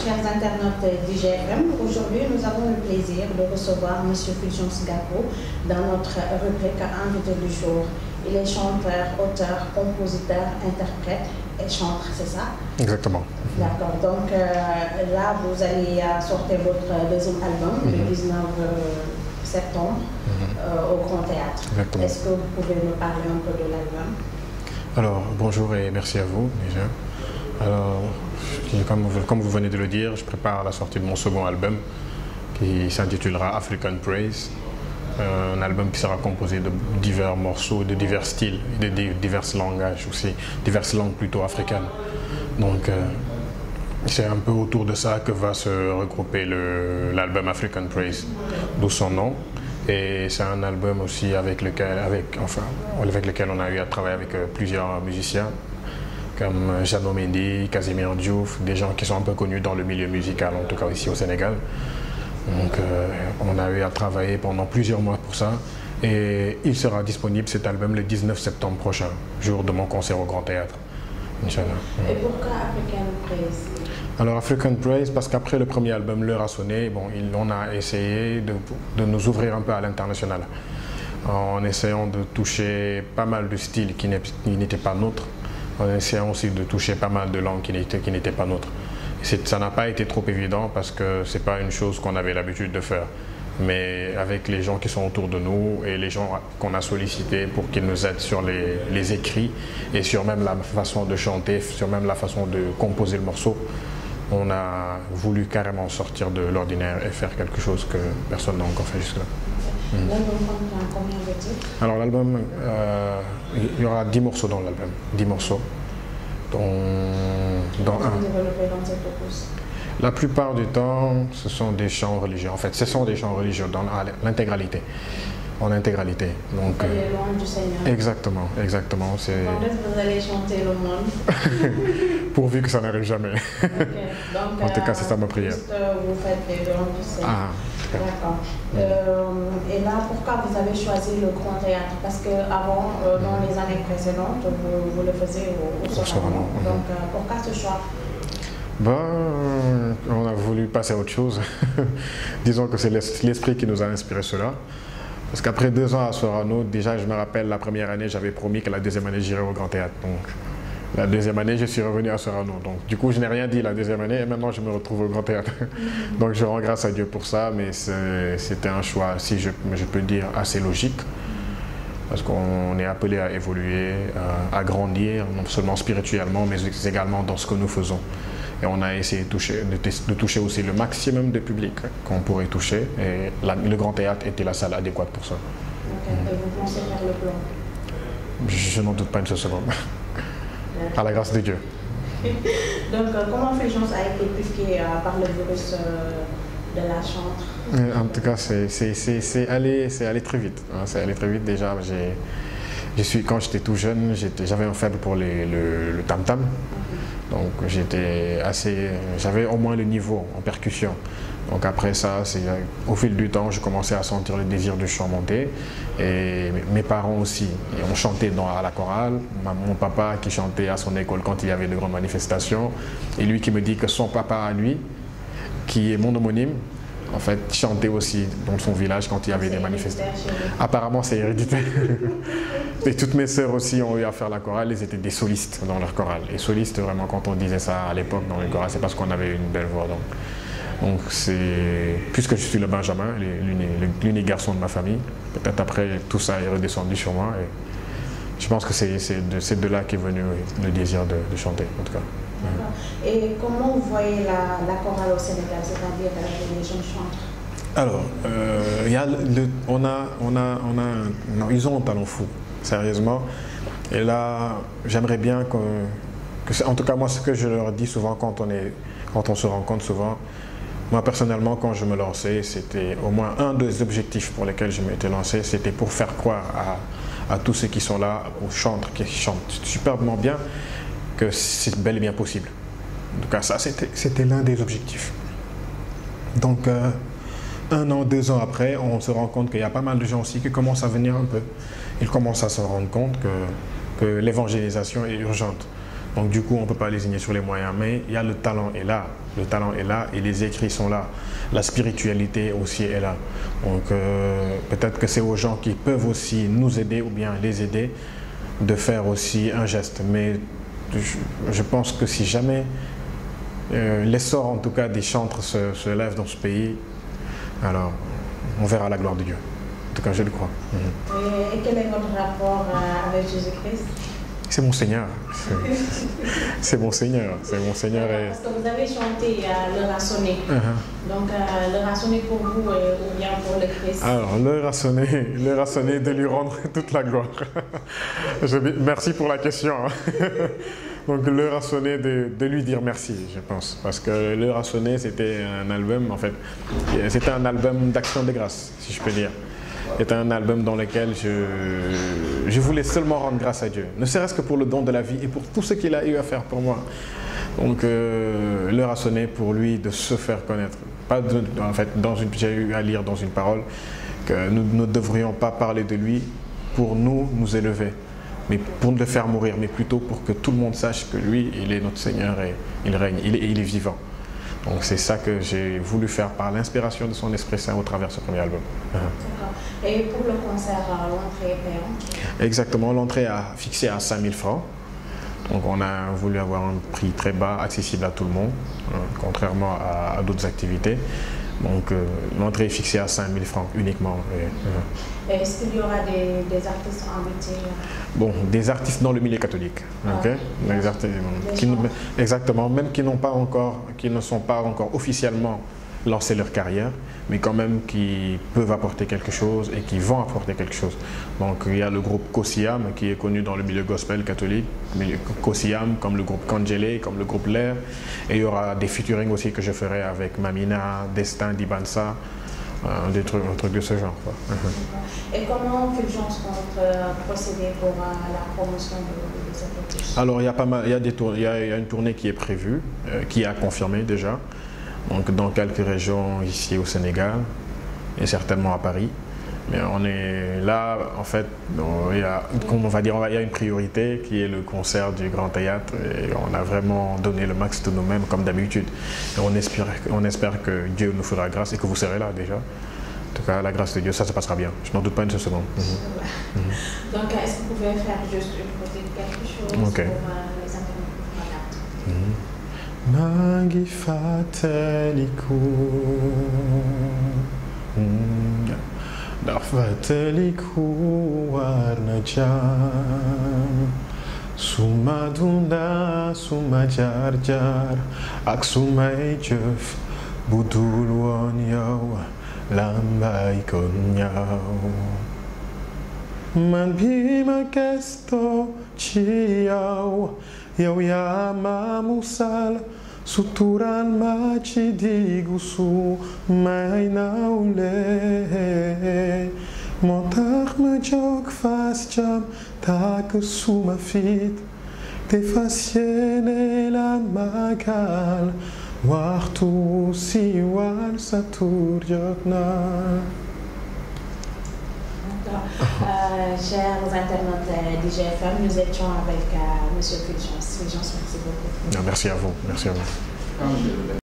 chers internautes d'IGFM. Aujourd'hui, nous avons le plaisir de recevoir M. Fulgence Gako dans notre rubrique Invité du jour. Il est chanteur, auteur, compositeur, interprète et chanteur, c'est ça? Exactement. D'accord. Donc là, vous allez sortir votre deuxième album le 19 septembre au Grand Théâtre. Est-ce que vous pouvez me parler un peu de l'album? Alors, bonjour et merci à vous déjà. Alors, comme vous venez de le dire, je prépare la sortie de mon second album qui s'intitulera African Praise. Un album qui sera composé de divers morceaux, de divers styles, de divers langages aussi, diverses langues plutôt africaines. Donc, c'est un peu autour de ça que va se regrouper l'album African Praise, d'où son nom. Et c'est un album aussi avec lequel on a eu à travailler avec plusieurs musiciens, comme Jeannot Mendy, Casimir Diouf, des gens qui sont un peu connus dans le milieu musical, en tout cas ici au Sénégal. Donc on a eu à travailler pendant plusieurs mois pour ça. Et il sera disponible cet album le 19 septembre prochain, jour de mon concert au Grand Théâtre. Inch'Allah. Et pourquoi African Praise? Alors African Praise, parce qu'après le premier album, l'heure a sonné, bon, on a essayé de nous ouvrir un peu à l'international, en essayant de toucher pas mal de styles qui n'étaient pas nôtres, en essayant aussi de toucher pas mal de langues qui n'étaient pas nôtres. Ça n'a pas été trop évident parce que c'est pas une chose qu'on avait l'habitude de faire. Mais avec les gens qui sont autour de nous et les gens qu'on a sollicités pour qu'ils nous aident sur les écrits et sur même la façon de chanter, sur même la façon de composer le morceau, on a voulu carrément sortir de l'ordinaire et faire quelque chose que personne n'a encore fait jusque-là. L'album contient combien de titres? Alors l'album, il y aura 10 morceaux dans l'album, 10 morceaux, dont un. La plupart du temps, ce sont des chants religieux. En fait, ce sont des chants religieux dans l'intégralité. En intégralité. Donc, les louanges du Seigneur. Exactement, exactement. Quand est-ce que vous allez chanter le monde? Pourvu que ça n'arrive jamais. Donc, en tout cas, c'est ça ma prière. Juste, vous faites les louanges du Seigneur. Ah, d'accord. Et là, pourquoi vous avez choisi le Grand Théâtre? Parce qu'avant, dans les années précédentes, vous le faisiez au Sorano. Donc, pourquoi ce choix? On a voulu passer à autre chose. Disons que c'est l'esprit qui nous a inspiré cela. Parce qu'après 2 ans à Sorano, déjà je me rappelle la première année, j'avais promis que la deuxième année j'irais au Grand Théâtre. Donc la deuxième année, je suis revenu à Sorano. Donc du coup, je n'ai rien dit la deuxième année et maintenant je me retrouve au Grand Théâtre. Donc je rends grâce à Dieu pour ça, mais c'était un choix, si je peux dire, assez logique. Parce qu'on est appelé à évoluer, à grandir, non seulement spirituellement, mais également dans ce que nous faisons. Et on a essayé de toucher aussi le maximum de public qu'on pourrait toucher. Et le Grand Théâtre était la salle adéquate pour ça. Et vous pensez faire le plan? Je n'en doute pas une seule seconde. À la grâce de Dieu. Donc, comment Fulgence a été piqué par le virus de la chantre? En tout cas, c'est allé très vite. Hein, c'est allé très vite déjà. Quand j'étais tout jeune, j'avais un faible pour le tam-tam. Donc j'avais au moins le niveau en percussion. Donc après ça, au fil du temps, je commençais à sentir le désir du chant monter. Et mes parents aussi, ont chanté à la chorale. Mon papa qui chantait à son école quand il y avait de grandes manifestations. Et lui qui me dit que son papa à lui, qui est mon homonyme, en fait, chantait aussi dans son village quand il y avait des manifestations. Apparemment, c'est héréditaire. Et toutes mes sœurs aussi ont eu à faire la chorale, elles étaient des solistes dans leur chorale. Et solistes, vraiment, quand on disait ça à l'époque dans les chorales, c'est parce qu'on avait une belle voix. Donc puisque je suis le Benjamin, l'unique garçon de ma famille, peut-être après tout ça est redescendu sur moi. Et je pense que c'est de là qu'est venu le désir de chanter, en tout cas. Et comment vous voyez la chorale au Sénégal, c'est-à-dire les jeunes chanteurs? Alors, ils ont un talent fou, sérieusement. Et là, j'aimerais bien en tout cas moi, ce que je leur dis souvent quand on se rencontre souvent, moi personnellement, quand je me lançais, c'était au moins un des objectifs pour lesquels je m'étais lancé, c'était pour faire croire à tous ceux qui sont là, aux chanteurs qui chantent superbement bien, que c'est bel et bien possible. En tout cas, ça, c'était l'un des objectifs. Donc, 1 an, 2 ans après, on se rend compte qu'il y a pas mal de gens aussi qui commencent à venir un peu. Ils commencent à se rendre compte que l'évangélisation est urgente. Donc du coup, on ne peut pas lésigner sur les moyens, mais il y a le talent est là. Le talent est là et les écrits sont là. La spiritualité aussi est là. Donc peut-être que c'est aux gens qui peuvent aussi nous aider ou bien les aider de faire aussi un geste. Mais je pense que si jamais l'essor en tout cas des chantres se lève dans ce pays, alors on verra la gloire de Dieu. En tout cas, je le crois. Et quel est votre rapport avec Jésus-Christ? C'est mon Seigneur. C'est mon Seigneur. C'est mon Seigneur. Parce que vous avez chanté l'heure a sonné. Donc l'heure a sonné pour vous ou bien pour le Christ? Alors l'heure a sonné de lui rendre toute la gloire. Merci pour la question. Donc l'heure a sonné de lui dire merci, je pense. Parce que l'heure a sonné, c'était un album, en fait, c'était un album d'action de grâce, si je peux dire. C'était un album dans lequel je voulais seulement rendre grâce à Dieu, ne serait-ce que pour le don de la vie et pour tout ce qu'il a eu à faire pour moi. Donc l'heure a sonné pour lui de se faire connaître. En fait, j'ai eu à lire dans une parole que nous ne devrions pas parler de lui pour nous élever, mais pour le faire mourir, mais plutôt pour que tout le monde sache que lui, il est notre Seigneur et il règne, il est vivant. Donc c'est ça que j'ai voulu faire par l'inspiration de son Esprit Saint au travers de ce premier album. Et pour le concert, l'entrée est payante? Exactement, l'entrée est fixée à 5 000 francs. Donc on a voulu avoir un prix très bas, accessible à tout le monde, contrairement à d'autres activités. Donc l'entrée est fixée à 5 000 francs uniquement. Est-ce qu'il y aura des artistes invités? Bon, des artistes dans le milieu catholique. Okay? Des artistes, exactement, même qui ne sont pas encore officiellement lancé leur carrière, mais quand même qui peuvent apporter quelque chose et qui vont apporter quelque chose. Donc il y a le groupe Kosiam qui est connu dans le milieu gospel catholique, Kosiam comme le groupe Kangele, comme le groupe L'air, et il y aura des featuring aussi que je ferai avec Mamina, Destin, Dibansa, un truc de ce genre. Et comment Fulgence compte procéder pour la promotion de cette opus? Alors il y a pas mal, il y a une tournée qui est prévue, qui est confirmée déjà. Donc dans quelques régions ici au Sénégal et certainement à Paris. Mais on est là, en fait, il y a, comme on va dire, il y a une priorité qui est le concert du Grand Théâtre et on a vraiment donné le max de nous-mêmes comme d'habitude. Et on espère que Dieu nous fera grâce et que vous serez là déjà. En tout cas, la grâce de Dieu, ça se passera bien. Je n'en doute pas une seconde. Donc, est-ce que vous pouvez faire juste quelque chose pour les internautes? Mangi fateliku Fateliku warna jam Sumadunda sumajar-jar Ak sumay jëf budul woon yow lambay kon ñaaw Man bi ma gesto ci yow yaa ma musal sutural ma ci diggu su may nawle moo tax ma jóg fas jam tàkk suma fit te fas yéene la magal waxtu siiwal sa tur jot na. Chers internautes d'IGFM, nous étions avec M. Fulgence. Fulgence, merci beaucoup. Merci à vous. Merci à vous.